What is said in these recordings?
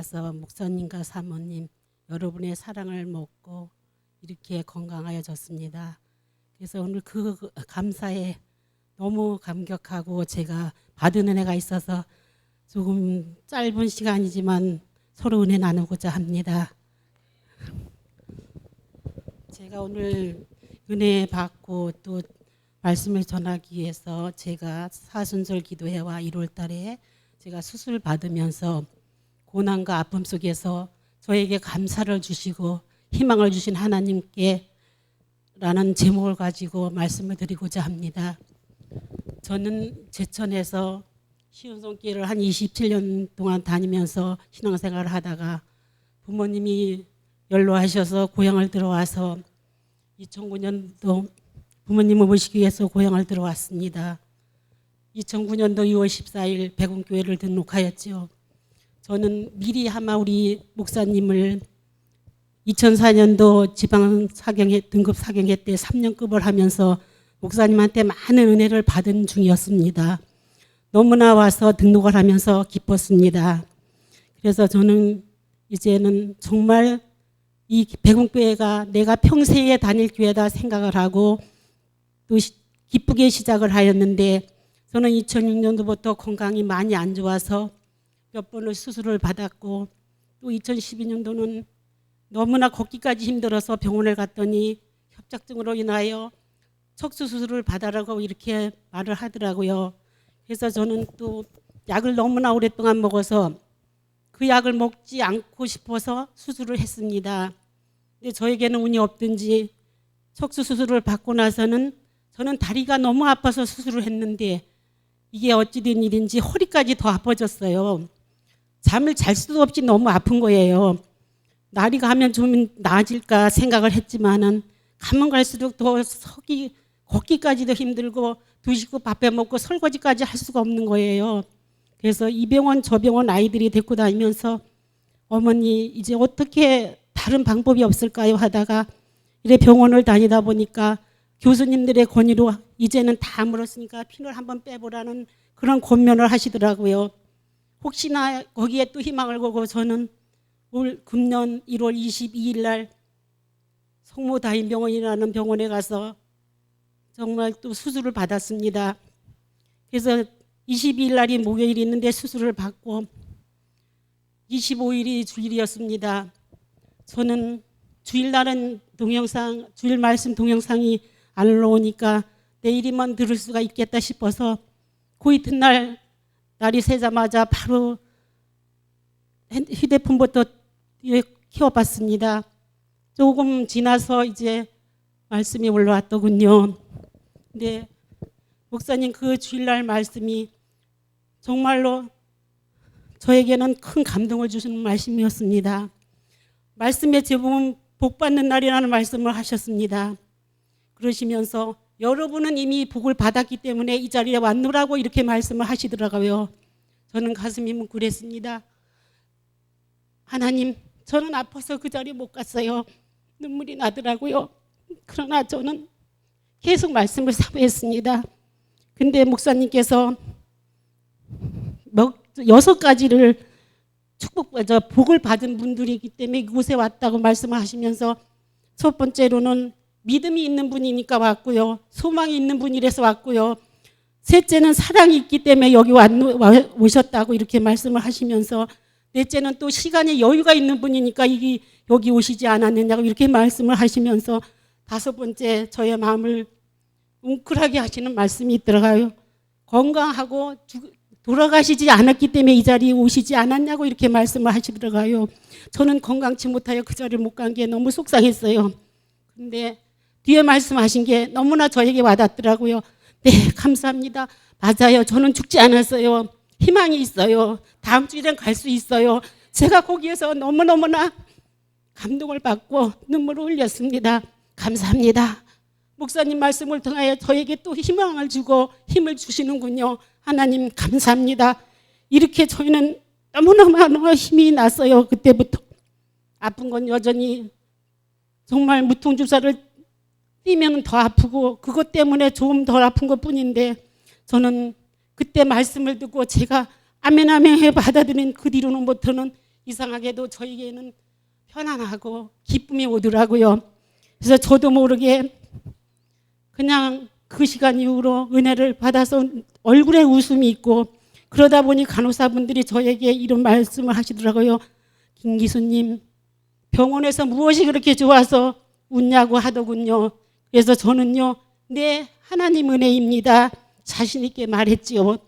가서 목사님과 사모님 여러분의 사랑을 먹고 이렇게 건강하여졌습니다. 그래서 오늘 그 감사에 너무 감격하고 제가 받은 은혜가 있어서 조금 짧은 시간이지만 서로 은혜 나누고자 합니다. 제가 오늘 은혜 받고 또 말씀을 전하기 위해서 제가 사순절 기도회와 1월 달에 제가 수술 받으면서 고난과 아픔 속에서 저에게 감사를 주시고 희망을 주신 하나님께 라는 제목을 가지고 말씀을 드리고자 합니다. 저는 제천에서 시운송길을 한 27년 동안 다니면서 신앙생활을 하다가 부모님이 연로하셔서 고향을 들어와서 2009년도 부모님을 모시기 위해서 고향을 들어왔습니다. 2009년도 2월 14일 백운교회를 등록하였죠. 저는 미리 아마 우리 목사님을 2004년도 지방 사경회 등급 사경회 때 3년급을 하면서 목사님한테 많은 은혜를 받은 중이었습니다. 너무나 와서 등록을 하면서 기뻤습니다. 그래서 저는 이제는 정말 이 백운교회가 내가 평생에 다닐 교회다 생각을 하고 또 기쁘게 시작을 하였는데 저는 2006년도부터 건강이 많이 안 좋아서 몇 번을 수술을 받았고 또 2012년도는 너무나 걷기까지 힘들어서 병원을 갔더니 협착증으로 인하여 척수 수술을 받으라고 이렇게 말을 하더라고요. 그래서 저는 또 약을 너무나 오랫동안 먹어서 그 약을 먹지 않고 싶어서 수술을 했습니다. 근데 저에게는 운이 없든지 척수 수술을 받고 나서는 저는 다리가 너무 아파서 수술을 했는데 이게 어찌된 일인지 허리까지 더 아파졌어요. 잠을 잘 수도 없이 너무 아픈 거예요. 날이 가면 좀 나아질까 생각을 했지만은 가면 갈수록 더 걷기까지도 힘들고 드시고 밥해 먹고 설거지까지 할 수가 없는 거예요. 그래서 이 병원 저 병원 아이들이 데리고 다니면서 어머니 이제 어떻게 다른 방법이 없을까요 하다가 이래 병원을 다니다 보니까 교수님들의 권유로 이제는 다 물었으니까 피를 한번 빼보라는 그런 권면을 하시더라고요. 혹시나 거기에 또 희망을 걸고 저는 올 금년 1월 22일 날 성모다인병원이라는 병원에 가서 정말 또 수술을 받았습니다. 그래서 22일 날이 목요일이 있는데 수술을 받고 25일이 주일이었습니다. 저는 주일날은 동영상, 주일 말씀 동영상이 안 올라오니까 내일이면 들을 수가 있겠다 싶어서 그 이튿날 날이 새자마자 바로 휴대폰부터 켜봤습니다. 조금 지나서 이제 말씀이 올라왔더군요. 근데 목사님 그 주일날 말씀이 정말로 저에게는 큰 감동을 주시는 말씀이었습니다. 말씀의 제목은 복받는 날이라는 말씀을 하셨습니다. 그러시면서 여러분은 이미 복을 받았기 때문에 이 자리에 왔노라고 이렇게 말씀을 하시더라고요. 저는 가슴이 뭉클했습니다. 하나님, 저는 아파서 그 자리에 못 갔어요. 눈물이 나더라고요. 그러나 저는 계속 말씀을 사모했습니다. 근데 목사님께서 6가지를 복을 받은 분들이기 때문에 이곳에 왔다고 말씀을 하시면서 첫 번째로는 믿음이 있는 분이니까 왔고요. 소망이 있는 분이라서 왔고요. 셋째는 사랑이 있기 때문에 여기 오셨다고 이렇게 말씀을 하시면서 넷째는 또 시간에 여유가 있는 분이니까 여기 오시지 않았느냐고 이렇게 말씀을 하시면서 다섯 번째 저의 마음을 뭉클하게 하시는 말씀이 있더라고요. 건강하고 돌아가시지 않았기 때문에 이 자리에 오시지 않았냐고 이렇게 말씀을 하시더라고요. 저는 건강치 못하여 그 자리를 못 간 게 너무 속상했어요. 근데 뒤에 말씀하신 게 너무나 저에게 와닿더라고요. 네, 감사합니다. 맞아요. 저는 죽지 않았어요. 희망이 있어요. 다음 주일엔 갈 수 있어요. 제가 거기에서 너무너무나 감동을 받고 눈물을 흘렸습니다. 감사합니다. 목사님 말씀을 통하여 저에게 또 희망을 주고 힘을 주시는군요. 하나님 감사합니다. 이렇게 저희는 너무너무 힘이 났어요. 그때부터. 아픈 건 여전히 정말 무통주사를 뛰면 더 아프고 그것 때문에 조금 덜 아픈 것뿐인데 저는 그때 말씀을 듣고 제가 아멘 아멘 해 받아들인 그 뒤로는부터는 이상하게도 저에게는 편안하고 기쁨이 오더라고요. 그래서 저도 모르게 그냥 그 시간 이후로 은혜를 받아서 얼굴에 웃음이 있고, 그러다 보니 간호사분들이 저에게 이런 말씀을 하시더라고요. 김기수님, 병원에서 무엇이 그렇게 좋아서 웃냐고 하더군요. 그래서 저는요, 네, 하나님 은혜입니다, 자신 있게 말했지요.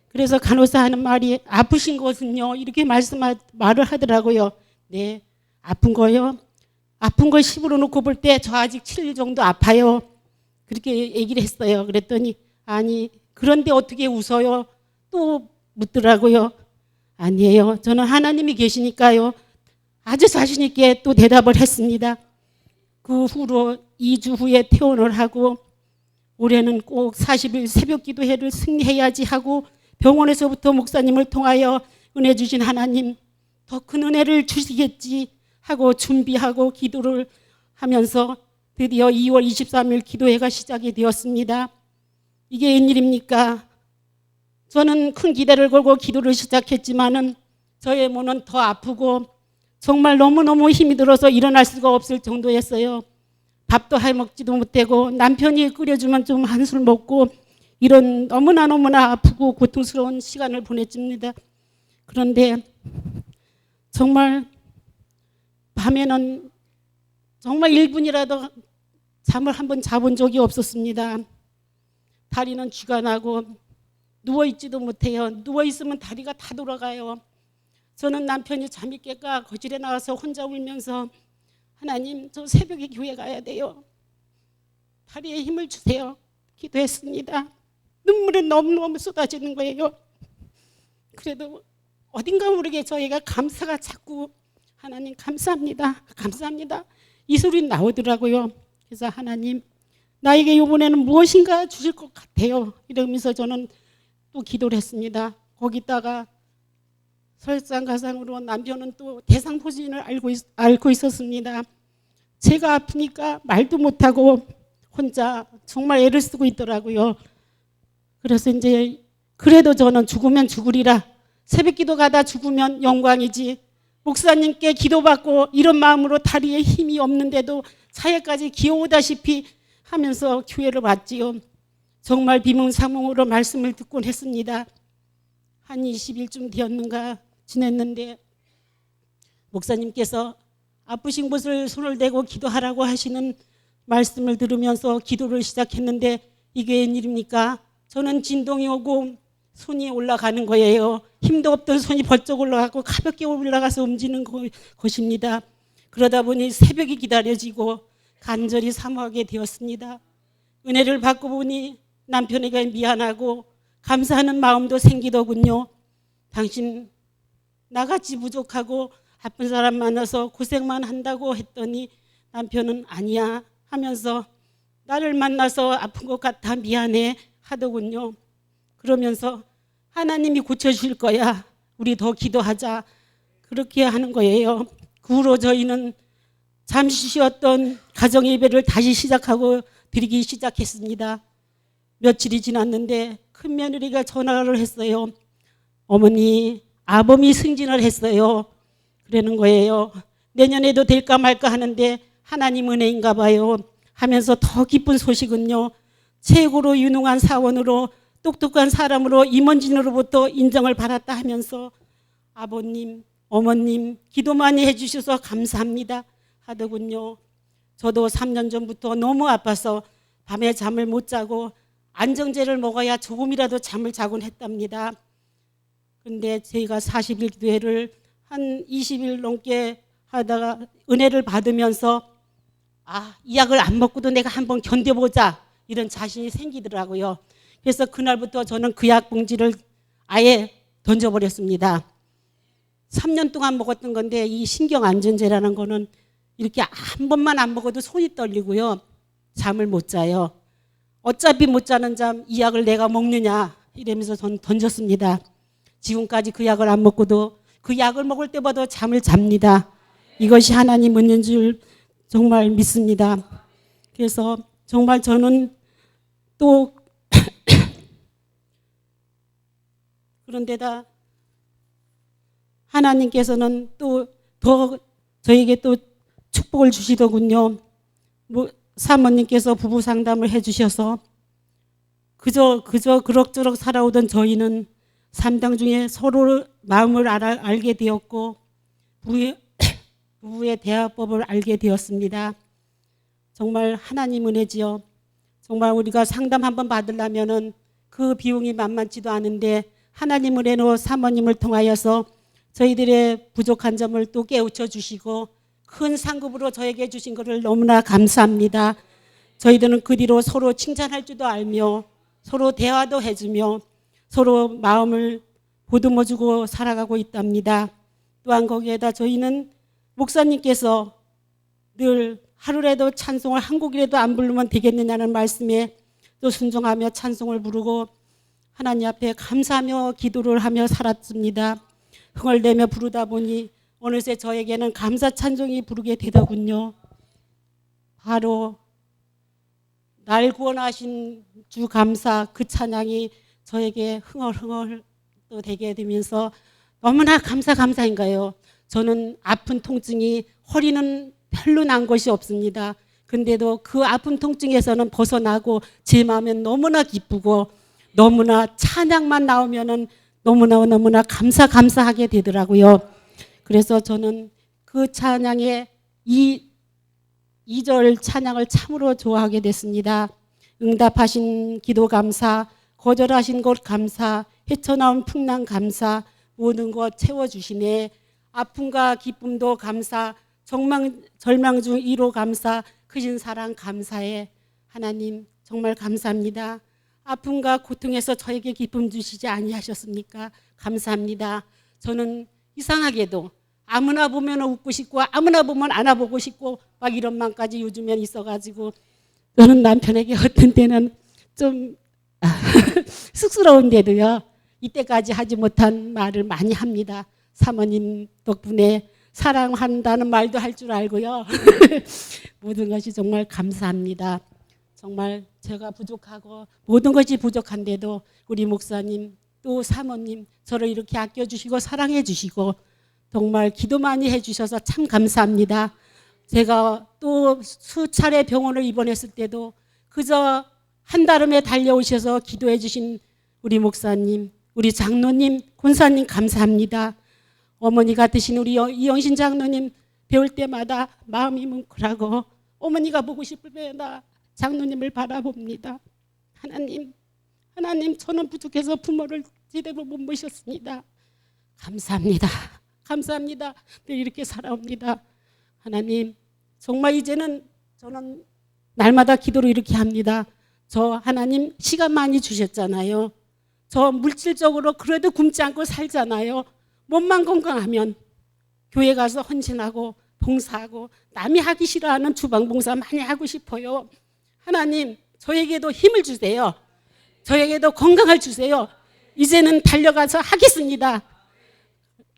그래서 간호사 하는 말이, 아프신 것은요, 이렇게 말을 하더라고요. 네, 아픈 거요? 아픈 걸 10으로 놓고 볼 때 저 아직 7일 정도 아파요. 그렇게 얘기를 했어요. 그랬더니, 아니, 그런데 어떻게 웃어요? 또 묻더라고요. 아니에요, 저는 하나님이 계시니까요. 아주 자신 있게 또 대답을 했습니다. 그 후로 2주 후에 퇴원을 하고, 올해는 꼭 40일 새벽 기도회를 승리해야지 하고, 병원에서부터 목사님을 통하여 은혜 주신 하나님, 더 큰 은혜를 주시겠지 하고 준비하고 기도를 하면서 드디어 2월 23일 기도회가 시작이 되었습니다. 이게 웬일입니까? 저는 큰 기대를 걸고 기도를 시작했지만은 저의 몸은 더 아프고 정말 너무너무 힘이 들어서 일어날 수가 없을 정도였어요. 밥도 해먹지도 못하고, 남편이 끓여주면 좀 한술 먹고, 이런 너무나 아프고 고통스러운 시간을 보냈습니다. 그런데 정말 밤에는 정말 1분이라도 잠을 한번 자본 적이 없었습니다. 다리는 쥐가 나고 누워있지도 못해요. 누워있으면 다리가 다 돌아가요. 저는 남편이 잠이 깰까 거실에 나와서 혼자 울면서, 하나님, 저 새벽에 교회 가야 돼요, 다리에 힘을 주세요, 기도했습니다. 눈물이 너무너무 쏟아지는 거예요. 그래도 어딘가 모르게 저희가 감사가 자꾸, 하나님 감사합니다, 감사합니다, 이 소리 나오더라고요. 그래서 하나님, 나에게 이번에는 무엇인가 주실 것 같아요, 이러면서 저는 또 기도를 했습니다. 거기다가 설상가상으로 남편은 또 대상포진을 앓고 있었습니다. 제가 아프니까 말도 못하고 혼자 정말 애를 쓰고 있더라고요. 그래서 이제 그래도 저는 죽으면 죽으리라, 새벽기도 가다 죽으면 영광이지, 목사님께 기도받고 이런 마음으로 다리에 힘이 없는데도 차에까지 기어오다시피 하면서 교회를 왔지요. 정말 비몽사몽으로 말씀을 듣곤 했습니다. 한 20일쯤 되었는가 지냈는데 목사님께서 아프신 곳을 손을 대고 기도하라고 하시는 말씀을 들으면서 기도를 시작했는데, 이게 웬일입니까? 저는 진동이 오고 손이 올라가는 거예요. 힘도 없던 손이 벌쩍 올라가고 가볍게 올라가서 움직이는 것입니다. 그러다 보니 새벽이 기다려지고 간절히 사모하게 되었습니다. 은혜를 받고 보니 남편에게 미안하고 감사하는 마음도 생기더군요. 당신 나같이 부족하고 아픈 사람 만나서 고생만 한다고 했더니 남편은 아니야 하면서 나를 만나서 아픈 것 같아 미안해 하더군요. 그러면서 하나님이 고쳐주실 거야, 우리 더 기도하자, 그렇게 하는 거예요. 그 후로 저희는 잠시 쉬었던 가정 예배를 다시 시작하고 드리기 시작했습니다. 며칠이 지났는데 큰 며느리가 전화를 했어요. 어머니, 아범이 승진을 했어요. 그러는 거예요. 내년에도 될까 말까 하는데 하나님 은혜인가 봐요 하면서 더 기쁜 소식은요, 최고로 유능한 사원으로 똑똑한 사람으로 임원진으로부터 인정을 받았다 하면서 아버님, 어머님 기도 많이 해주셔서 감사합니다 하더군요. 저도 3년 전부터 너무 아파서 밤에 잠을 못 자고 안정제를 먹어야 조금이라도 잠을 자곤 했답니다. 근데 저희가 40일 기도회를 한 20일 넘게 하다가 은혜를 받으면서 이 약을 안 먹고도 내가 한번 견뎌보자, 이런 자신이 생기더라고요. 그래서 그날부터 저는 그 약 봉지를 아예 던져버렸습니다. 3년 동안 먹었던 건데 이 신경안전제라는 거는 이렇게 한 번만 안 먹어도 손이 떨리고요, 잠을 못 자요. 어차피 못 자는 잠 이 약을 내가 먹느냐 이러면서 저는 던졌습니다. 지금까지 그 약을 안 먹고도 그 약을 먹을 때마다 잠을 잡니다. 이것이 하나님 은혜인 줄 정말 믿습니다. 그래서 정말 저는 또 그런데다 하나님께서는 또 더 저에게 또 축복을 주시더군요. 사모님께서 부부 상담을 해주셔서 그저 그럭저럭 살아오던 저희는 3당 중에 서로 마음을 알게 되었고 부부의 대화법을 알게 되었습니다. 정말 하나님 은혜지요. 정말 우리가 상담 한번 받으려면은 그 비용이 만만치도 않은데 하나님 은혜로 사모님을 통하여서 저희들의 부족한 점을 또 깨우쳐 주시고 큰 상급으로 저에게 주신 것을 너무나 감사합니다. 저희들은 그 뒤로 서로 칭찬할 줄도 알며 서로 대화도 해주며 서로 마음을 보듬어주고 살아가고 있답니다. 또한 거기에다 저희는 목사님께서 늘 하루라도 찬송을 한 곡이라도 안 부르면 되겠느냐는 말씀에 또 순종하며 찬송을 부르고 하나님 앞에 감사하며 기도를 하며 살았습니다. 흥얼대며 부르다 보니 어느새 저에게는 감사 찬송이 부르게 되더군요. 바로 날 구원하신 주 감사 그 찬양이 저에게 흥얼흥얼 또 되게 되면서 너무나 감사인가요. 저는 아픈 통증이 허리는 별로 난 것이 없습니다. 근데도 그 아픈 통증에서는 벗어나고 제 마음엔 너무나 기쁘고 너무나 찬양만 나오면은 너무나 감사하게 되더라고요. 그래서 저는 그 찬양의 2절 찬양을 참으로 좋아하게 됐습니다. 응답하신 기도 감사, 거절하신 것 감사, 헤쳐나온 풍랑 감사, 모든 것 채워주시네. 아픔과 기쁨도 감사, 절망 중 위로 감사, 크신 사랑 감사해. 하나님 정말 감사합니다. 아픔과 고통에서 저에게 기쁨 주시지 아니하셨습니까? 감사합니다. 저는 이상하게도 아무나 보면 웃고 싶고 아무나 보면 안아보고 싶고 막 이런 마음까지 요즘엔 있어가지고 저는 남편에게 어떤 때는 좀 쑥스러운데도요. 이때까지 하지 못한 말을 많이 합니다. 사모님 덕분에 사랑한다는 말도 할 줄 알고요. 모든 것이 정말 감사합니다. 정말 제가 부족하고 모든 것이 부족한데도 우리 목사님 또 사모님 저를 이렇게 아껴주시고 사랑해 주시고 정말 기도 많이 해주셔서 참 감사합니다. 제가 또 수차례 병원을 입원했을 때도 그저 한달음에 달려오셔서 기도해 주신 우리 목사님, 우리 장로님, 권사님 감사합니다. 어머니 같으신 우리 이영신 장로님 배울 때마다 마음이 뭉클하고 어머니가 보고 싶을 때마다 장로님을 바라봅니다. 하나님 저는 부족해서 부모를 제대로 못 모셨습니다. 감사합니다. 늘 이렇게 살아옵니다. 하나님 정말 이제는 저는 날마다 기도를 이렇게 합니다. 저 하나님 시간 많이 주셨잖아요. 저 물질적으로 그래도 굶지 않고 살잖아요. 몸만 건강하면 교회 가서 헌신하고 봉사하고 남이 하기 싫어하는 주방 봉사 많이 하고 싶어요. 하나님 저에게도 힘을 주세요. 저에게도 건강을 주세요. 이제는 달려가서 하겠습니다.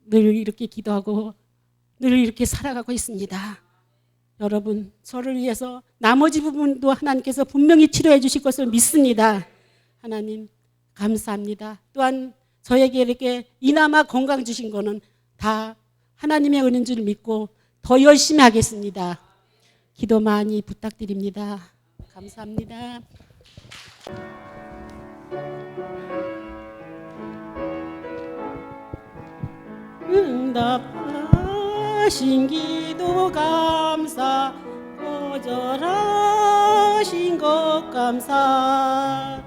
늘 이렇게 기도하고 늘 이렇게 살아가고 있습니다. 여러분 저를 위해서 나머지 부분도 하나님께서 분명히 치료해 주실 것을 믿습니다. 하나님 감사합니다. 또한 저에게 이렇게 이나마 건강 주신 거는 다 하나님의 은혜인 줄 믿고 더 열심히 하겠습니다. 기도 많이 부탁드립니다. 감사합니다. 응답하신 기도 감사, 거절하신 것 감사,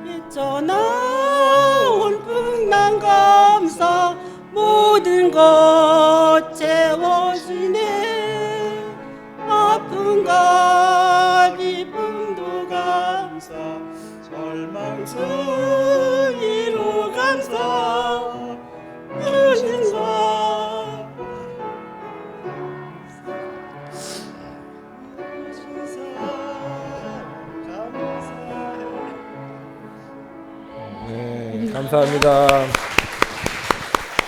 헤쳐나온 풍랑 감사, 모든 것 채워주네. 아픔과 기쁨도 감사, 절망 중 위로 감사, 네, 감사합니다.